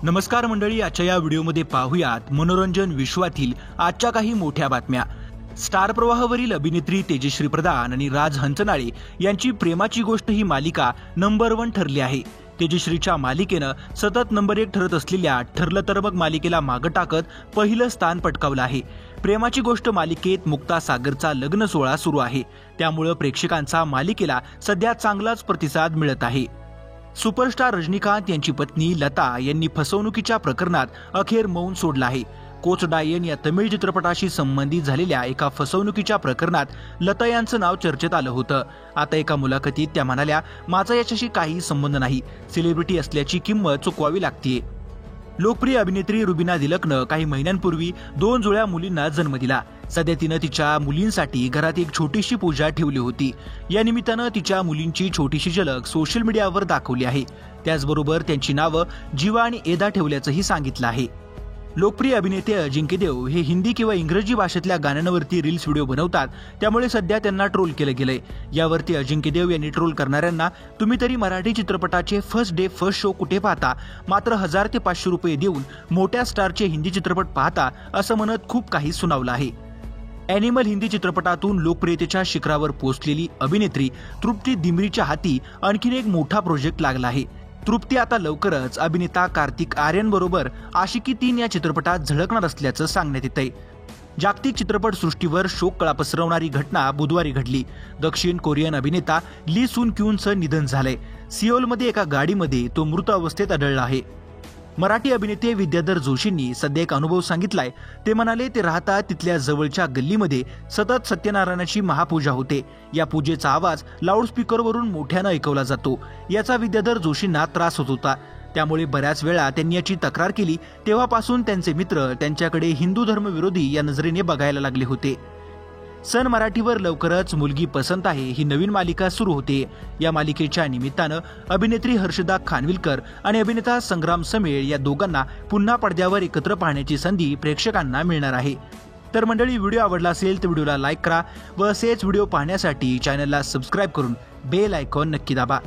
नमस्कार मंडळी, आजच्या या व्हिडिओमध्ये पाहूयात मनोरंजन विश्वातील आजच्या काही मोठ्या बातम्या। स्टार प्रवाहावरील अभिनेत्री तेजश्री प्रधान आणि राज हंचनाळे यांची प्रेमाची गोष्ट ही मालिका नंबर 1 ठरली आहे। तेजश्रीच्या मालिकेनं सतत नंबर 1 ठरत असलेल्या ठरलं तर बघ मालिकेला मागे टाकत पहिलं स्थान पटकावलं आहे। प्रेमाची गोष्ट मालिकेत मुक्ता सागरचा लग्न सोहळा सुरू आहे, त्यामुळे प्रेक्षकांचा मालिकेला सध्या चांगलाच प्रतिसाद मिळत आहे। सुपरस्टार रजनीकांत यांची पत्नी लता यांनी फसवणुकीच्या प्रकरणात अखेर मौन सोडलं आहे। कोच डायन या तमिळ चित्रपटाशी संबंधित झालेल्या एका फसवणुकीच्या प्रकरणात लता यांचं नाव चर्चेत आलं होतं। आता एका मुलाखतीत त्या म्हणाल्या, माझा याच्याशी काही संबंध नाही, सेलिब्रिटी असल्याची किंमत चुकवावी लागते। लोकप्रिय अभिनेत्री रुबीना दिलकनं काही महिन्यांपूर्वी 2 जुळ्या मुलींना जन्म दिला। सध्या तिनं तिच्या मुलींसाठी घरात एक छोटीशी पूजा ठेवली होती। या निमित्तानं तिच्या मुलींची छोटीशी झलक सोशल मीडियावर दाखवली आहे। त्याचबरोबर त्यांची नावं जीवा आणि एदा ठेवल्याचंही सांगितलं आहे। लोकप्रिय अभिनेते अजिंक्य देव हे हिंदी किंवा इंग्रजी भाषेतल्या गाण्यांवरती रील्स व्हिडिओ बनवतात, त्यामुळे सध्या त्यांना ट्रोल केलं गेलंय। यावरती अजिंक्य देव यांनी ट्रोल करणाऱ्यांना, तुम्ही तरी मराठी चित्रपटाचे फर्स्ट डे फर्स्ट शो कुठे पाहता, मात्र 1000 ते 500 रुपये देऊन मोठ्या स्टारचे हिंदी चित्रपट पाहता, असं म्हणत खूप काही सुनावलं आहे। ॲनिमल हिंदी चित्रपटातून लोकप्रियतेच्या शिखरावर पोहोचलेली अभिनेत्री तृप्ती दिमरीच्या हाती आणखीन एक मोठा प्रोजेक्ट लागला आहे। तृप्ती आता लवकरच अभिनेता कार्तिक आर्यन बरोबर आशिकी 3 या चित्रपटात झळकणार असल्याचं सांगण्यात येतंय। जागतिक चित्रपट सृष्टीवर शोककळा पसरवणारी घटना बुधवारी घडली। दक्षिण कोरियन अभिनेता ली सुन क्यूनचं निधन झालंय। सिओलमध्ये एका गाडीमध्ये तो मृत अवस्थेत आढळला आहे। मराठी अभिनेते विद्याधर जोशींनी सध्या एक अनुभव सांगितलाय। ते म्हणाले, ते राहतात तिथल्या जवळच्या गल्लीमध्ये सतत सत्यनारायणाची महापूजा होते। या पूजेचा आवाज लाऊडस्पीकरवरून मोठ्यानं ऐकवला जातो। याचा विद्याधर जोशींना त्रास होत होता, त्यामुळे बऱ्याच वेळा त्यांनी याची तक्रार केली। तेव्हापासून त्यांचे मित्र त्यांच्याकडे हिंदू धर्मविरोधी या नजरेने बघायला लागले होते। सन मराठीवर लवकरच मुलगी पसंत आहे ही नवीन मालिका सुरू होते। या मालिकेच्या निमित्तानं अभिनेत्री हर्षदा खानविलकर आणि अभिनेता संग्राम समेळ या दोघांना पुन्हा पडद्यावर एकत्र पाहण्याची संधी प्रेक्षकांना मिळणार आहे। तर मंडळी, व्हिडिओ आवडला असेल तर व्हिडिओला लाईक करा व असेच व्हिडिओ पाहण्यासाठी चॅनलला सबस्क्राईब करून बेल आयकॉन नक्की दाबा।